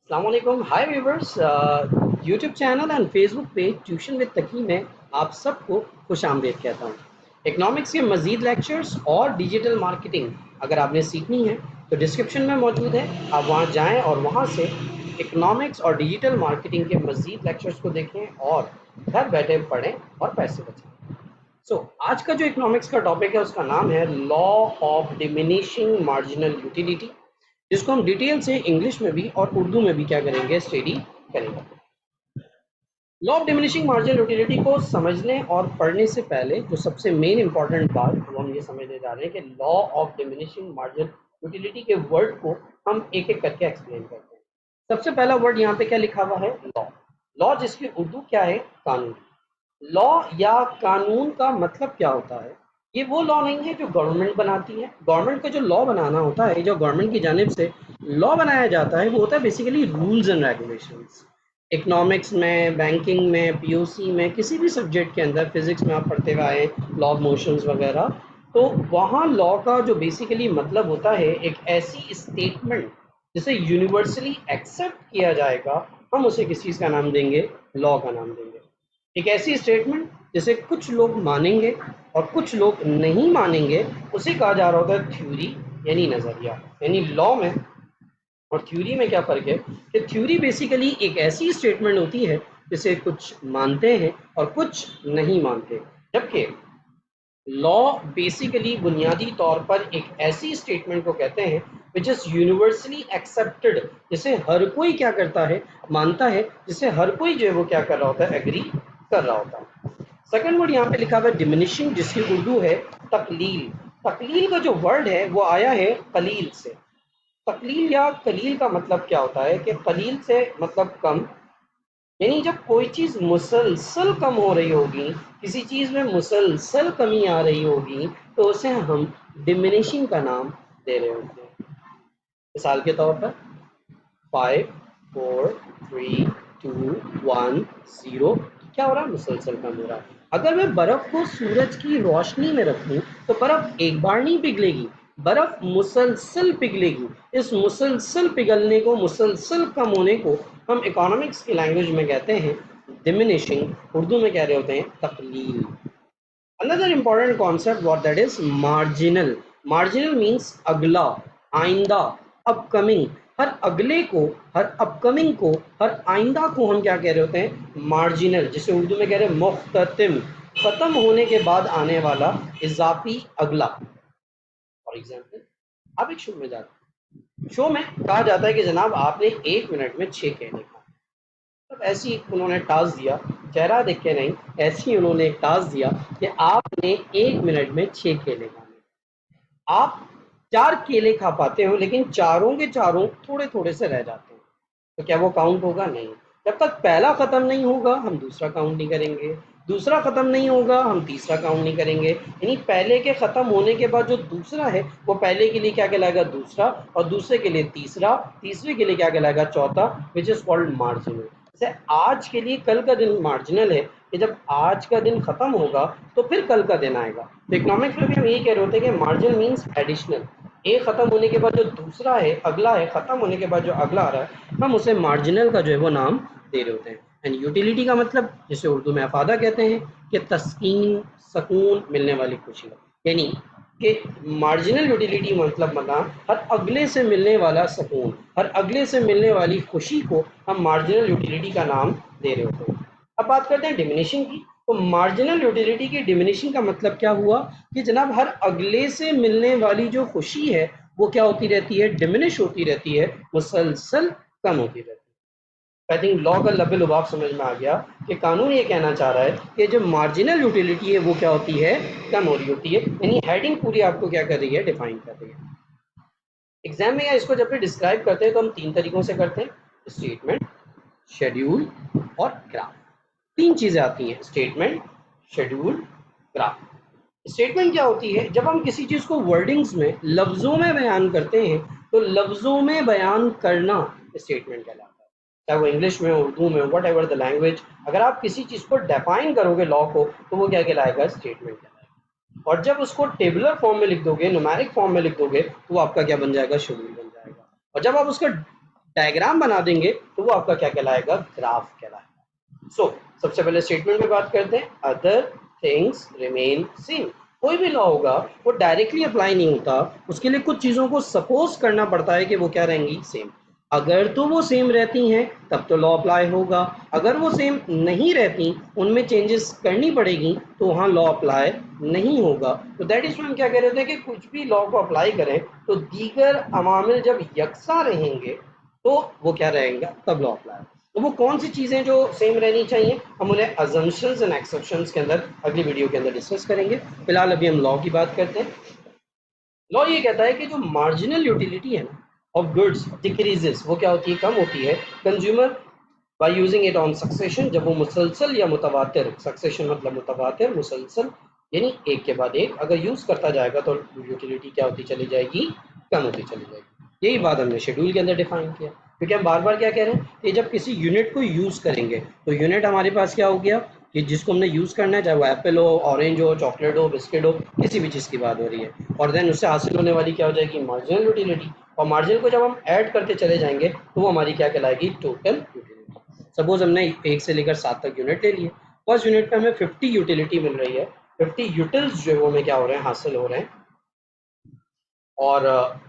अस्सलामुअलैकुम, hi viewers. YouTube channel and Facebook page tuition with Taqi में आप सबको खुश आमदीद कहता हूँ। इकनॉमिक्स के मज़ीद लेक्चर्स और डिजिटल मार्केटिंग अगर आपने सीखनी है तो डिस्क्रिप्शन में मौजूद है, आप वहाँ जाएं और वहाँ से इकनॉमिक्स और डिजिटल मार्केटिंग के मज़ीद लेक्चर्स को देखें और घर बैठे पढ़ें और पैसे बचाएं। आज का जो इकनॉमिक्स का टॉपिक है उसका नाम है law of diminishing marginal utility, जिसको हम डिटेल से इंग्लिश में भी और उर्दू में भी क्या करेंगे, स्टडी करेंगे। Law of diminishing marginal utility को समझने और पढ़ने से पहले जो सबसे मेन इंपॉर्टेंट बात वो हम ये समझने जा रहे हैं कि law of diminishing marginal utility के वर्ड को हम एक एक करके एक्सप्लेन करते हैं। सबसे पहला वर्ड यहाँ पे क्या लिखा हुआ है, लॉ। लॉ जिसकी उर्दू क्या है, कानून। लॉ या कानून का मतलब क्या होता है? ये वो लॉ नहीं है जो गवर्नमेंट बनाती है। गवर्नमेंट का जो लॉ बनाना होता है, जो गवर्नमेंट की जानिब से लॉ बनाया जाता है, वो होता है basically rules and regulations. Economics में, बैंकिंग में, पीओसी में, किसी भी सब्जेक्ट के अंदर, फिजिक्स में आप पढ़ते हुए आए लॉ ऑफ मोशंस वगैरह, तो वहाँ लॉ का जो बेसिकली मतलब होता है एक ऐसी स्टेटमेंट जिसे यूनिवर्सली एक्सेप्ट किया जाएगा, हम उसे किस चीज़ का नाम देंगे, लॉ का नाम देंगे। एक ऐसी स्टेटमेंट जिसे कुछ लोग मानेंगे और कुछ लोग नहीं मानेंगे, उसे कहा जा रहा होता है थ्योरी यानी नज़रिया। यानी लॉ में और थ्योरी में क्या फ़र्क है कि थ्योरी बेसिकली एक ऐसी स्टेटमेंट होती है जिसे कुछ मानते हैं और कुछ नहीं मानते, जबकि लॉ बेसिकली बुनियादी तौर पर एक ऐसी स्टेटमेंट को कहते हैं विच इज़ यूनिवर्सली एक्सेप्टेड, जिसे हर कोई क्या करता है, मानता है, जिसे हर कोई जो है वो क्या कर रहा होता है, एग्री कर रहा होता है। सेकंड वर्ड यहाँ पे लिखा हुआ है डिमिनिशिंग, जिसकी उर्दू है तकलील। तकलील का जो वर्ड है वो आया है कलील से। तकलील या कलील का मतलब क्या होता है कि कलील से मतलब कम, यानी जब कोई चीज़ मुसलसल कम हो रही होगी, किसी चीज़ में मुसलसल कमी आ रही होगी, तो उसे हम डिमिनिशिंग का नाम दे रहे होते हैं। मिसाल के तौर पर 5 4 3 2 1 0, क्या हो रहा है, मुसलसल कम हो रहा है। अगर मैं बर्फ को सूरज की रोशनी में रखूं तो बर्फ एक बार नहीं पिघलेगी, बर्फ मुसलसल पिघलेगी। इस मुसलसल पिघलने को, मुसलसल कम होने को हम इकोनॉमिक्स की लैंग्वेज में कहते हैं डिमिनिशिंग, उर्दू में कह रहे होते हैं तकलील। Another important concept what that is marginal. Marginal means अगला, आइंदा, अपकमिंग। हर अगले को, हर अपकमिंग को, हर आइंदा को हम क्या कह रहे होते हैं, मार्जिनल, जिसे उर्दू में कह रहे हैं मुख्ततिम, खत्म होने के बाद आने वाला इजाफी अगला। फॉर एग्जाम्पल, आप एक शो में जाते हैं, शो में कहा जाता है कि जनाब आपने 1 मिनट में 6 केले खाए। तब ऐसी ही उन्होंने टास्क दिया, चेहरा देख के नहीं, ऐसी ही उन्होंने एक टास्क दिया कि आपने 1 मिनट में 6 केले खाने। आप 4 केले खा पाते हो, लेकिन चारों के चारों थोड़े थोड़े से रह जाते हैं, तो क्या वो काउंट होगा? नहीं। जब तक पहला खत्म नहीं होगा हम दूसरा काउंट नहीं करेंगे, दूसरा खत्म नहीं होगा हम तीसरा काउंट नहीं करेंगे। यानी पहले के खत्म होने के बाद जो दूसरा है वो पहले के लिए क्या कहलाएगा, दूसरा, और दूसरे के लिए तीसरा, तीसरे के लिए क्या कहलाएगा, चौथा, विच इज कॉल्ड मार्जिनल। जैसे आज के लिए कल का दिन मार्जिनल है कि जब आज का दिन खत्म होगा तो फिर कल का दिन आएगा। तो इकोनॉमिक्स में भी हम यही कह रहे होते हैं कि मार्जिनल मीन्स एडिशनल। एक खत्म होने के बाद जो दूसरा है, अगला है, खत्म होने के बाद जो अगला आ रहा है, हम उसे मार्जिनल का जो है वो नाम दे रहे होते हैं। एंड यूटिलिटी का मतलब, जिसे उर्दू में अफादा कहते हैं, कि तस्कीन, सकून, मिलने वाली खुशी। यानी कि मार्जिनल यूटिलिटी मतलब बना हर अगले से मिलने वाला सकून, हर अगले से मिलने वाली खुशी को हम मार्जिनल यूटिलिटी का नाम दे रहे होते हैं। अब बात करते हैं डिमिनिशिंग की। तो मार्जिनल यूटिलिटी की डिमिनिशिंग का मतलब क्या हुआ कि जनाब हर अगले से मिलने वाली जो खुशी है वो क्या होती रहती है, डिमिनिश होती रहती है, मुसलसल कम होती रहती है। आई थिंक लॉ का लबे लुबाब समझ में आ गया कि कानून ये कहना चाह रहा है कि जो मार्जिनल यूटिलिटी है वो क्या होती है, कम हो रही होती है। यानी हेडिंग पूरी आपको क्या कर रही है, डिफाइन कर रही है। एग्जाम में या इसको जब भी डिस्क्राइब करते हैं तो हम 3 तरीकों से करते हैं, स्टेटमेंट, शेड्यूल और ग्राफ। 3 चीजें आती हैं, स्टेटमेंट, शेड्यूल, ग्राफ। स्टेटमेंट क्या होती है, जब हम किसी चीज को वर्डिंग्स में, लफ्जों में बयान करते हैं, तो लफ्जों में बयान करना स्टेटमेंट कहलाता है। चाहे वो इंग्लिश में हो, उर्दू में, वट एवर द लैंग्वेज, अगर आप किसी चीज को डिफाइन करोगे लॉ को, तो वो क्या कहलाएगा, स्टेटमेंट कहलाएगा। और जब उसको टेबुलर फॉर्म में लिख दोगे, न्यूमेरिक फॉर्म में लिख दोगे, तो वो आपका क्या बन जाएगा, शेड्यूल बन जाएगा। और जब आप उसका डायग्राम बना देंगे तो वो आपका क्या कहलाएगा, ग्राफ कहलाएगा। सो सबसे पहले स्टेटमेंट में बात करते हैं, अदर थिंग्स रिमेन सेम। कोई भी लॉ होगा वो डायरेक्टली अप्लाई नहीं होता, उसके लिए कुछ चीज़ों को सपोज करना पड़ता है कि वो क्या रहेंगी, सेम। अगर तो वो सेम रहती हैं तब तो लॉ अप्लाई होगा, अगर वो सेम नहीं रहती, उनमें चेंजेस करनी पड़ेगी, तो वहाँ लॉ अप्लाई नहीं होगा। तो दैट इज हम क्या कह रहे थे कि कुछ भी लॉ को अप्लाई करें तो दीगर अवामिल जब यकसा रहेंगे तो वो क्या रहेगा, तब लॉ अप्लाई। तो वो कौन सी चीज़ें जो सेम रहनी चाहिए, हम उन्हें अजम्पशंस एंड एक्सेप्शंस के अंदर अगली वीडियो के अंदर डिस्कस करेंगे। फिलहाल अभी हम लॉ की बात करते हैं। लॉ ये कहता है कि जो मार्जिनल यूटिलिटी है ना ऑफ गुड्स डिक्रीजेस, वो क्या होती है, कम होती है, consumer by using it on succession, जब वो मुसलसल या मुतवातिर, सक्सेशन मतलब मुतवातिर, मुसलसल यानी एक के बाद एक अगर यूज करता जाएगा तो यूटिलिटी क्या होती चली जाएगी, कम होती चली जाएगी। यही बात हमने शेड्यूल के अंदर डिफाइन किया, क्योंकि हम बार बार क्या कह रहे हैं कि जब किसी यूनिट को यूज करेंगे तो यूनिट हमारे पास क्या हो गया कि जिसको हमने यूज करना है, चाहे वो एप्पल हो, ऑरेंज हो, चॉकलेट हो, बिस्किट हो, किसी भी चीज़ की बात हो रही है, और देन उससे हासिल होने वाली क्या हो जाएगी, मार्जिनल यूटिलिटी। और मार्जिन को जब हम ऐड करते चले जाएंगे तो वो हमारी क्या कहलाएगी, टोटल यूटिलिटी। सपोज हमने 1 से लेकर 7 तक यूनिट ले लिए, फर्स्ट यूनिट में हमें 50 यूटिलिटी मिल रही है, 50 यूटिल्स जो है वो हमें क्या हो रहे हैं, हासिल हो रहे हैं। और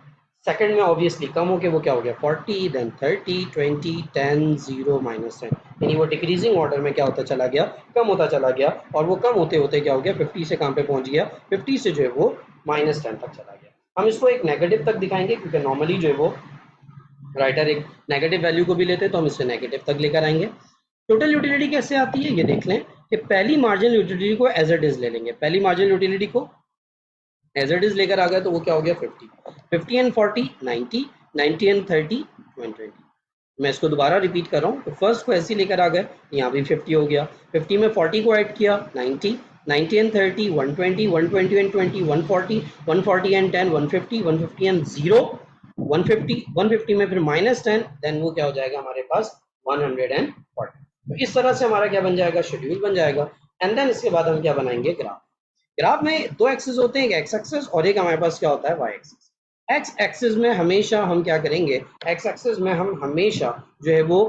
सेकंड में ऑब्वियसली कम हो के वो क्या हो गया 40, देन 30, 20, 10, 0, -10, यानी वो डिक्रीजिंग ऑर्डर में क्या होता चला गया, कम होता चला गया। और वो कम होते होते क्या हो गया, 50 से कहाँ पे पहुंच गया, 50 से जो है वो -10 तक चला गया। हम इसको एक नेगेटिव तक दिखाएंगे, क्योंकि नॉर्मली जो है वो राइटर एक नेगेटिव वैल्यू को भी लेते हैं, तो हम इसे नेगेटिव तक लेकर आएंगे। टोटल यूटिलिटी कैसे आती है ये देख लें, कि पहली मार्जिनल यूटिलिटी को एज इट इज ले लेंगे, पहली मार्जिनल यूटिलिटी को एज इट इज लेकर आ गए तो वो क्या हो गया 50, 50 एंड 40 90, 90 एंड 30 120। मैं इसको दोबारा रिपीट कर रहा हूँ, तो फर्स्ट को ऐसे ही लेकर आ गए, यहाँ भी 50 हो गया, 50 में 40 को ऐड किया 90, 90 एंड 30 120, 120 एंड 20 140, 140 एंड 10 150, 150 एंड 0 150, 150 में फिर -10, देन वो क्या हो जाएगा हमारे पास 140। तो इस तरह से हमारा क्या बन जाएगा, शेड्यूल बन जाएगा। एंड देन इसके बाद हम क्या बनाएंगे, ग्राफ। ग्राफ में दो एक्सिस होते हैं, एक एक्स एक्सिस और एक हमारे पास क्या होता है, वाई एक्सिस। एक्स एक्सिस में हमेशा हम क्या करेंगे, एक्स एक्सिस में हम हमेशा जो है वो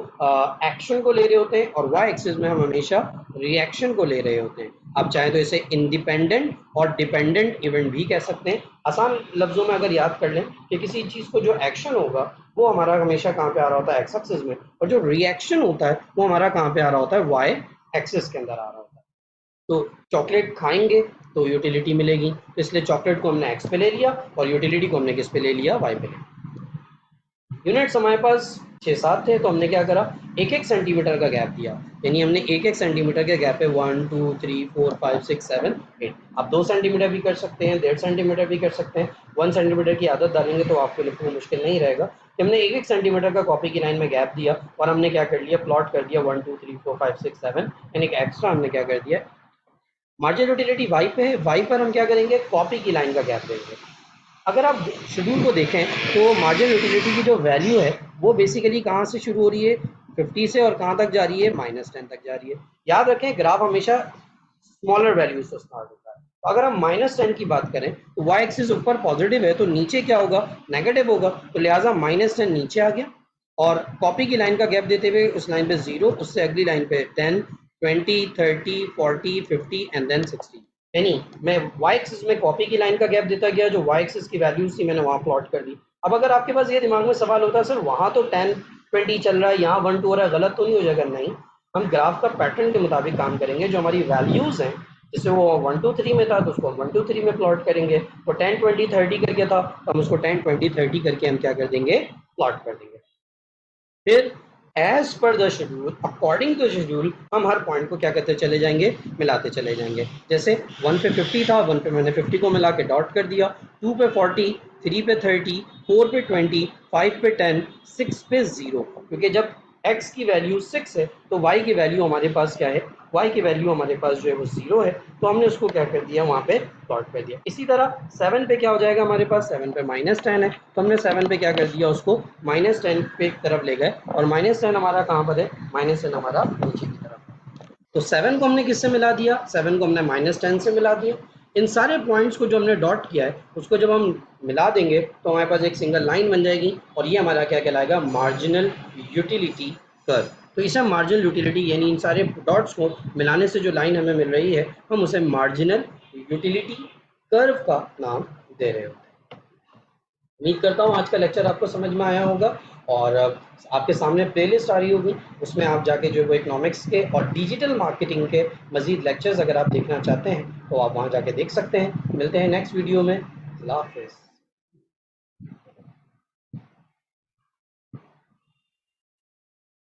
एक्शन को ले रहे होते हैं, और वाई एक्सिस में हम हमेशा रिएक्शन को ले रहे होते हैं। आप चाहे तो इसे इंडिपेंडेंट और डिपेंडेंट इवेंट भी कह सकते हैं। आसान लफ्जों में अगर याद कर लें कि किसी चीज़ को जो एक्शन होगा वो हमारा हमेशा कहाँ पे आ रहा होता है, एक्स एक्सिस में, और जो रिएक्शन होता है वो हमारा कहाँ पे आ रहा होता है, वाई एक्सिस के अंदर आ रहा होता है। तो चॉकलेट खाएंगे तो यूटिलिटी मिलेगी, तो इसलिए चॉकलेट को हमने एक्स पे ले लिया और यूटिलिटी को हमने किस पे ले लिया, वाई पे ले लिया। यूनिट्स हमारे पास 6-7 थे, तो हमने क्या करा, 1-1 सेंटीमीटर का गैप दिया, यानी हमने 1-1 सेंटीमीटर के गैप पे 1 2 3 4 5 6 7 8, आप 2 सेंटीमीटर भी कर सकते हैं, 1.5 सेंटीमीटर भी कर सकते हैं। 1 सेंटीमीटर की आदत डालेंगे तो आपके लिए कोई मुश्किल नहीं रहेगा कि हमने 1-1 सेंटीमीटर का कॉपी की लाइन में गैप दिया, और हमने क्या कर लिया, प्लॉट कर दिया 1 2 3 4 5 6 7, यानी एक एक्स्ट्रा हमने क्या कर दिया, मार्जिनल यूटिलिटी वाई पे है, वाई पर हम क्या करेंगे, कॉपी की लाइन का गैप देंगे। अगर आप शेड्यूल को देखें तो मार्जिनल यूटिलिटी की जो वैल्यू है वो बेसिकली कहाँ से शुरू हो रही है, 50 से, और कहाँ तक जा रही है, -10 तक जा रही है। याद रखें ग्राफ हमेशा स्मॉलर वैल्यू से स्टार्ट होता है, तो अगर हम -10 की बात करें तो वाई एक्सिस ऊपर पॉजिटिव है तो नीचे क्या होगा, नेगेटिव होगा, तो लिहाजा -10 नीचे आ गया, और कॉपी की लाइन का गैप देते हुए उस लाइन पे 0, उससे अगली लाइन पे 10 20 30 40 50 एंड देन 60, यानी मैं वाई एक्सिस में कॉपी की लाइन का गैप देता गया, जो वाई एक्सिस की वैल्यूज थी मैंने वहाँ प्लॉट कर दी। अब अगर आपके पास ये दिमाग में सवाल होता है सर वहाँ तो 10 20 चल रहा है, यहाँ 1 2 हो रहा है, गलत तो नहीं हो जाएगा, नहीं, हम ग्राफ का पैटर्न के मुताबिक काम करेंगे, जो हमारी वैल्यूज हैं, जैसे वो 1 2 3 में था तो उसको 1 2 3 में प्लॉट करेंगे, वो 10 20 30 करके था तो हम उसको 10 20 30 करके हम क्या कर देंगे, प्लॉट कर देंगे। फिर as per the schedule, according to schedule, हम हर पॉइंट को क्या करते चले जाएंगे, मिलाते चले जाएंगे। जैसे 1 पे 50 था, 1 पे मैंने 50 को मिला के डॉट कर दिया, 2 पे 40, 3 पे 30, 4 पे 20, 5 पे 10, 6 पे 0, क्योंकि जब x की वैल्यू 6 है तो y की वैल्यू हमारे पास क्या है, y की वैल्यू हमारे पास जो है वो 0 है, तो हमने उसको क्या कर दिया, वहाँ पे प्लॉट कर दिया। इसी तरह 7 पे क्या हो जाएगा हमारे पास, 7 पे -10 है, तो हमने 7 पे क्या कर दिया, उसको -10 पे तरफ ले गए, और -10 हमारा कहाँ पर है, -10 हमारा नीचे की तरफ। तो 7 को हमने किससे मिला दिया, 7 को हमने -10 से मिला दिया, इन सारे पॉइंट्स को जो हमने डॉट किया है उसको जब हम मिला देंगे तो हमारे पास एक सिंगल लाइन बन जाएगी और ये हमारा क्या कहलाएगा, मार्जिनल यूटिलिटी कर्व। तो इसे हम मार्जिनल यूटिलिटी यानी इन सारे डॉट्स को मिलाने से जो लाइन हमें मिल रही है हम उसे मार्जिनल यूटिलिटी कर्व का नाम दे रहे होते हैं। उम्मीद करता हूँ आज का लेक्चर आपको समझ में आया होगा और आपके सामने प्लेलिस्ट आ रही होगी, उसमें आप जाके जो है वो इकोनॉमिक्स के और डिजिटल मार्केटिंग के मज़ीद लेक्चर्स अगर आप देखना चाहते हैं तो आप वहाँ जाके देख सकते हैं। मिलते हैं नेक्स्ट वीडियो में। अल्लाह हाफ़िज़।